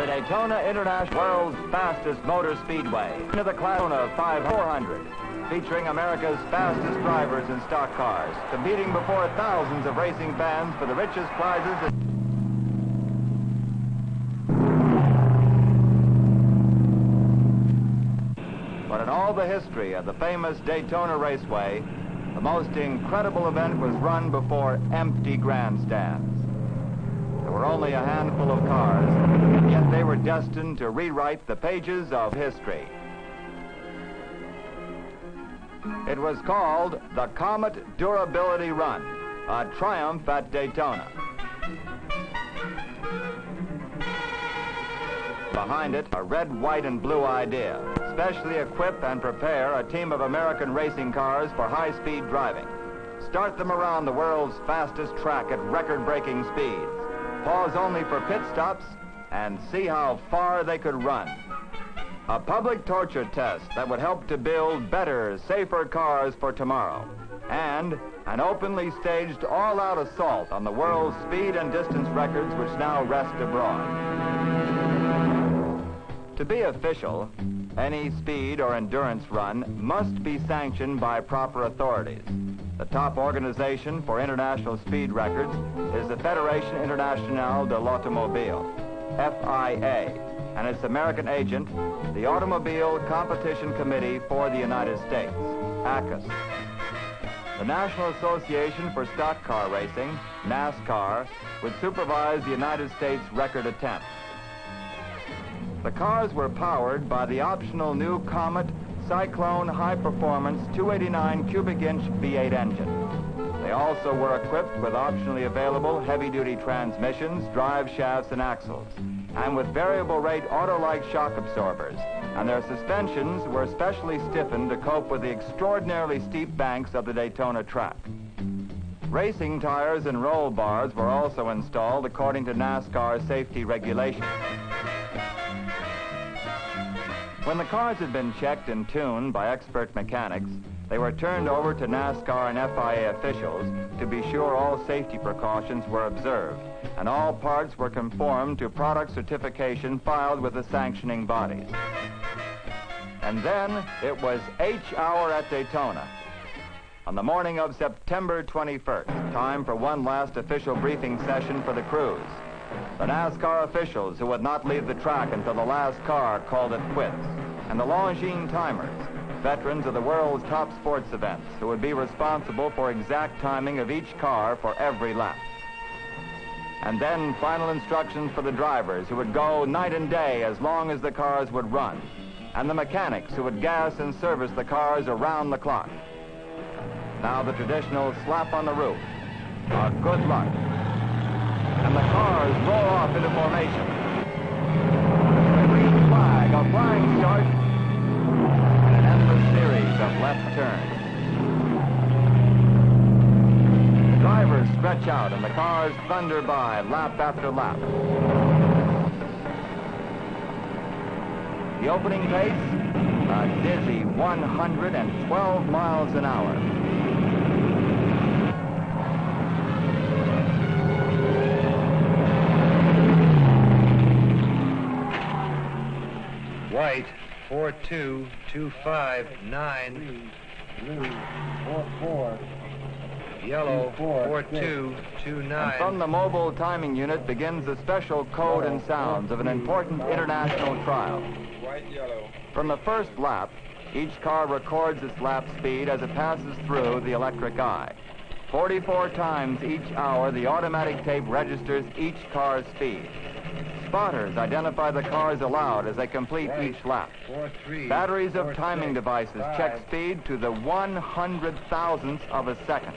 The Daytona International, world's fastest motor speedway, into the Daytona 400, featuring America's fastest drivers in stock cars, competing before thousands of racing fans for the richest prizes. But in all the history of the famous Daytona Raceway, the most incredible event was run before empty grandstands. There were only a handful of cars, and yet they were destined to rewrite the pages of history. It was called the Comet Durability Run, a triumph at Daytona. Behind it, a red, white, and blue idea. Specially equip and prepare a team of American racing cars for high-speed driving. Start them around the world's fastest track at record-breaking speeds. Pause only for pit stops and see how far they could run. A public torture test that would help to build better, safer cars for tomorrow. And an openly staged all-out assault on the world's speed and distance records which now rest abroad. To be official, any speed or endurance run must be sanctioned by proper authorities. The top organization for international speed records is the Fédération Internationale de l'Automobile, FIA, and its American agent, the Automobile Competition Committee for the United States, ACUS. The National Association for Stock Car Racing, NASCAR, would supervise the United States record attempts. The cars were powered by the optional new Comet Cyclone high-performance 289 cubic-inch V8 engine. They also were equipped with optionally available heavy-duty transmissions, drive shafts, and axles, and with variable-rate auto-like shock absorbers, and their suspensions were specially stiffened to cope with the extraordinarily steep banks of the Daytona track. Racing tires and roll bars were also installed according to NASCAR safety regulations. When the cars had been checked and tuned by expert mechanics, they were turned over to NASCAR and FIA officials to be sure all safety precautions were observed and all parts were conformed to product certification filed with the sanctioning bodies. And then it was H-hour at Daytona. On the morning of September 21st, time for one last official briefing session for the crews. The NASCAR officials who would not leave the track until the last car called it quits, and the Longines timers, veterans of the world's top sports events, who would be responsible for exact timing of each car for every lap. And then final instructions for the drivers who would go night and day as long as the cars would run, and the mechanics who would gas and service the cars around the clock. Now the traditional slap on the roof, a good luck. And the cars roll off into formation. The green flag, a flying start, and an endless series of left turns. The drivers stretch out and the cars thunder by lap after lap. The opening pace, a dizzy 112 miles an hour. White, 42259. Blue, 44. Yellow, 4229. And from the mobile timing unit begins the special code and sounds of an important international trial. White, yellow. From the first lap, each car records its lap speed as it passes through the electric eye. 44 times each hour, the automatic tape registers each car's speed. Spotters identify the cars aloud as they complete each lap. Batteries of timing devices check speed to the 100,000th of a second.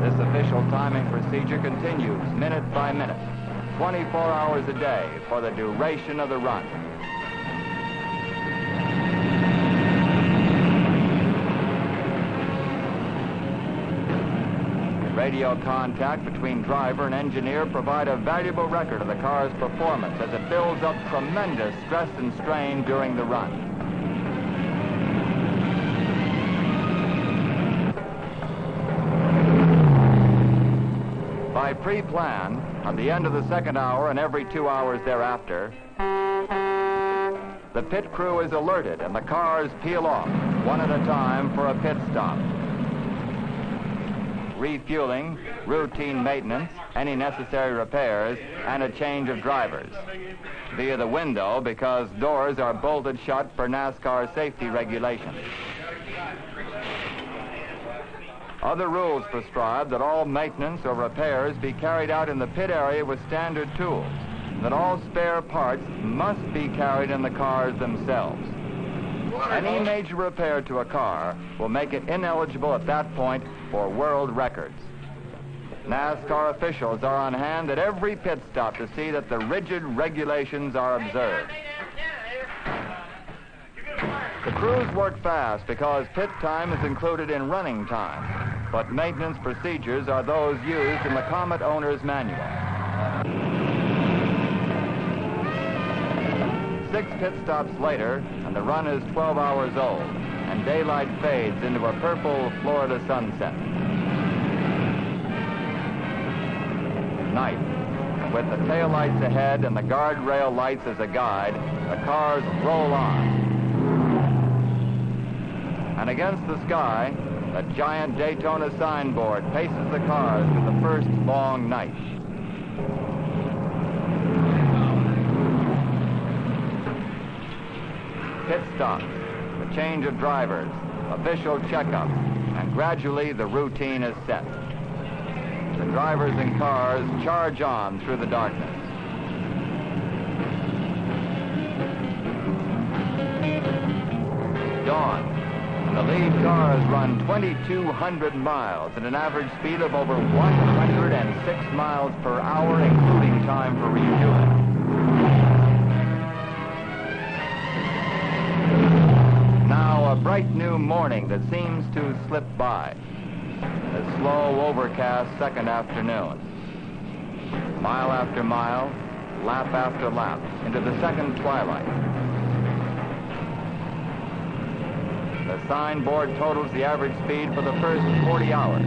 This official timing procedure continues minute by minute, 24 hours a day for the duration of the run. Radio contact between driver and engineer provide a valuable record of the car's performance as it builds up tremendous stress and strain during the run. By pre-plan, at the end of the second hour and every 2 hours thereafter, the pit crew is alerted and the cars peel off, one at a time, for a pit stop. Refueling, routine maintenance, any necessary repairs, and a change of drivers. Via the window, because doors are bolted shut for NASCAR safety regulations. Other rules prescribe that all maintenance or repairs be carried out in the pit area with standard tools, that all spare parts must be carried in the cars themselves. Any major repair to a car will make it ineligible at that point for world records. NASCAR officials are on hand at every pit stop to see that the rigid regulations are observed. The crews work fast because pit time is included in running time, but maintenance procedures are those used in the Comet owner's manual. 6 pit stops later, and the run is 12 hours old, and daylight fades into a purple Florida sunset. Night. With the taillights ahead and the guardrail lights as a guide, the cars roll on. And against the sky, a giant Daytona signboard paces the cars through the first long night. Pit stops, the change of drivers, official checkup, and gradually the routine is set. The drivers and cars charge on through the darkness. Dawn, and the lead cars run 2,200 miles at an average speed of over 106 miles per hour, including time for refueling. Now a bright new morning that seems to slip by. A slow, overcast second afternoon. Mile after mile, lap after lap, into the second twilight. The signboard totals the average speed for the first 40 hours.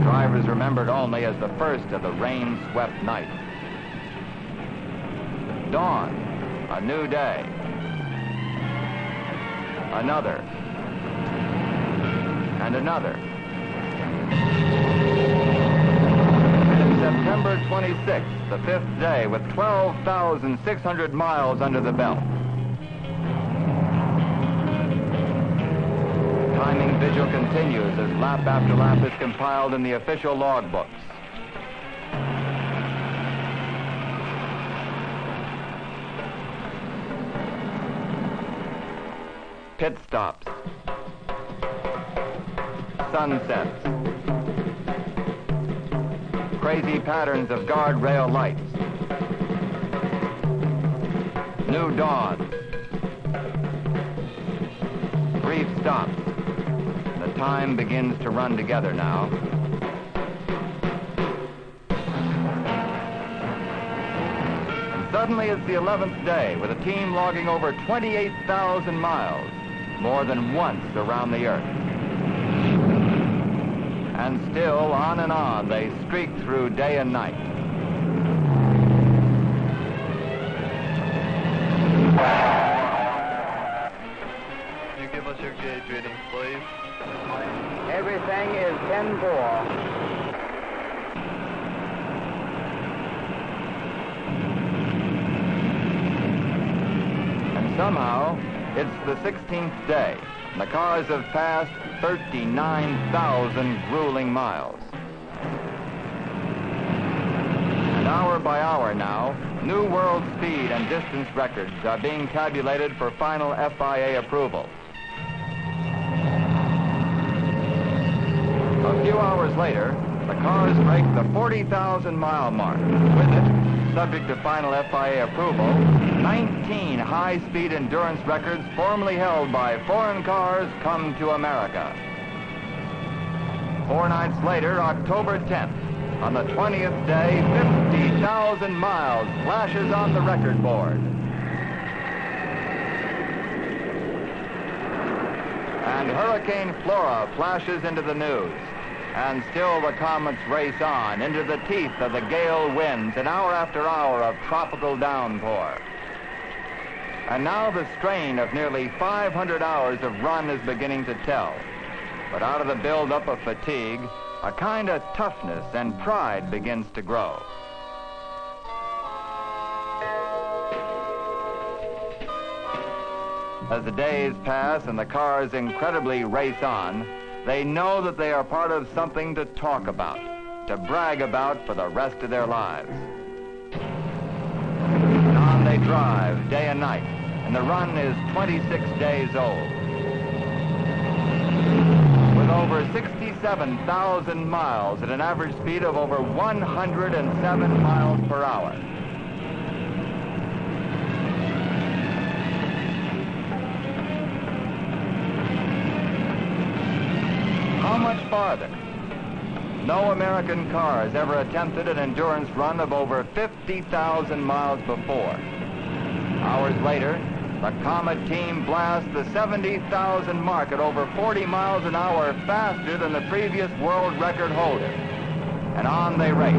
Drivers remembered only as the first of the rain-swept night. Dawn, a new day. Another. And another. And September 26th, the 5th day, with 12,600 miles under the belt. Timing vigil continues as lap after lap is compiled in the official logbooks. Pit stops. Sunsets. Crazy patterns of guardrail lights. New dawn. Brief stops. The time begins to run together now. And suddenly it's the 11th day, with a team logging over 28,000 miles, more than once around the earth. And still, on and on, they streak through day and night. Can you give us your gauge readings, please? Everything is 10-4. And somehow, it's the 16th day, and the cars have passed 39,000 grueling miles. And hour by hour now, new world speed and distance records are being tabulated for final FIA approval. A few hours later, the cars break the 40,000-mile mark. With it, subject to final FIA approval, 19 high-speed endurance records formerly held by foreign cars come to America. 4 nights later, October 10th, on the 20th day, 50,000 miles flashes on the record board. And Hurricane Flora flashes into the news. And still the comets race on into the teeth of the gale winds, an hour after hour of tropical downpour. And now the strain of nearly 500 hours of run is beginning to tell. But out of the buildup of fatigue, a kind of toughness and pride begins to grow. As the days pass and the cars incredibly race on, they know that they are part of something to talk about, to brag about for the rest of their lives. And on they drive day and night, and the run is 26 days old. With over 67,000 miles at an average speed of over 107 miles per hour. How much farther? No American car has ever attempted an endurance run of over 50,000 miles before. Hours later, the Comet team blasts the 70,000 mark at over 40 miles an hour faster than the previous world record holder. And on they race.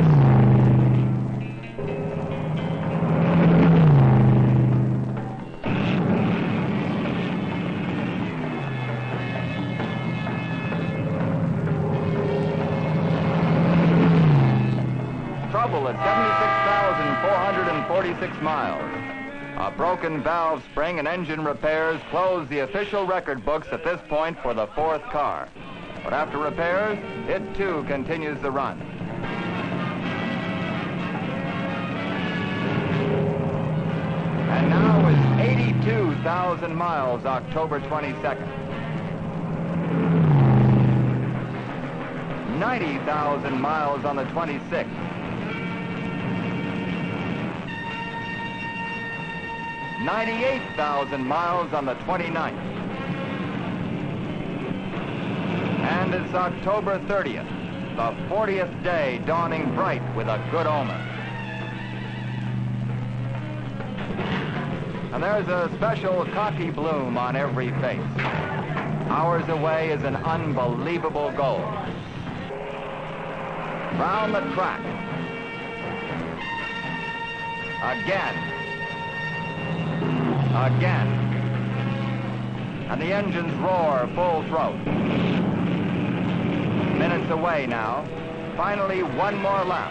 Trouble at 76,446 miles. A broken valve spring and engine repairs close the official record books at this point for the fourth car. But after repairs, it too continues the run. And now is 82,000 miles, October 22nd. 90,000 miles on the 26th. 98,000 miles on the 29th. And it's October 30th, the 40th day dawning bright with a good omen. And there's a special cocky bloom on every face. Hours away is an unbelievable goal. Round the track. Again. Again. And the engines roar full throat. Minutes away now. Finally, one more lap.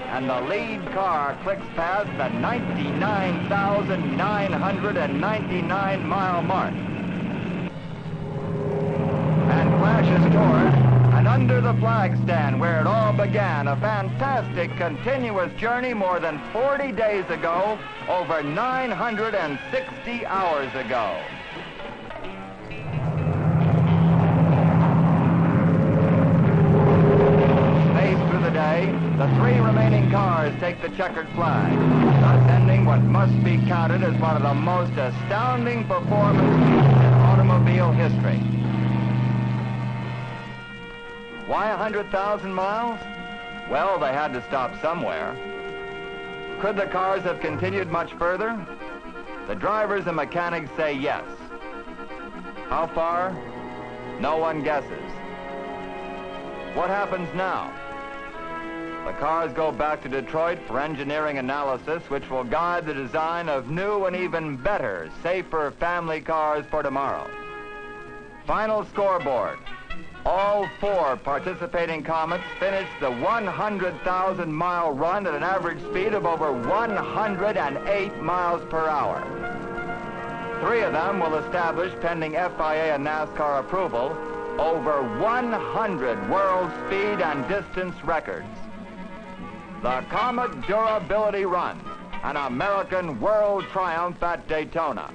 And the lead car clicks past the 99,999 mile mark. And flashes toward and under the flag stand where it all began, a fantastic continuous journey more than 40 days ago, over 960 hours ago. Spaced through the day, the three remaining cars take the checkered flag, thus ending what must be counted as one of the most astounding performances in automobile history. Why 100,000 miles? Well, they had to stop somewhere. Could the cars have continued much further? The drivers and mechanics say yes. How far? No one guesses. What happens now? The cars go back to Detroit for engineering analysis, which will guide the design of new and even better, safer family cars for tomorrow. Final scoreboard. All four participating Comets finished the 100,000-mile run at an average speed of over 108 miles per hour. Three of them will establish, pending FIA and NASCAR approval, over 100 world speed and distance records. The Comet Durability Run, an American world triumph at Daytona.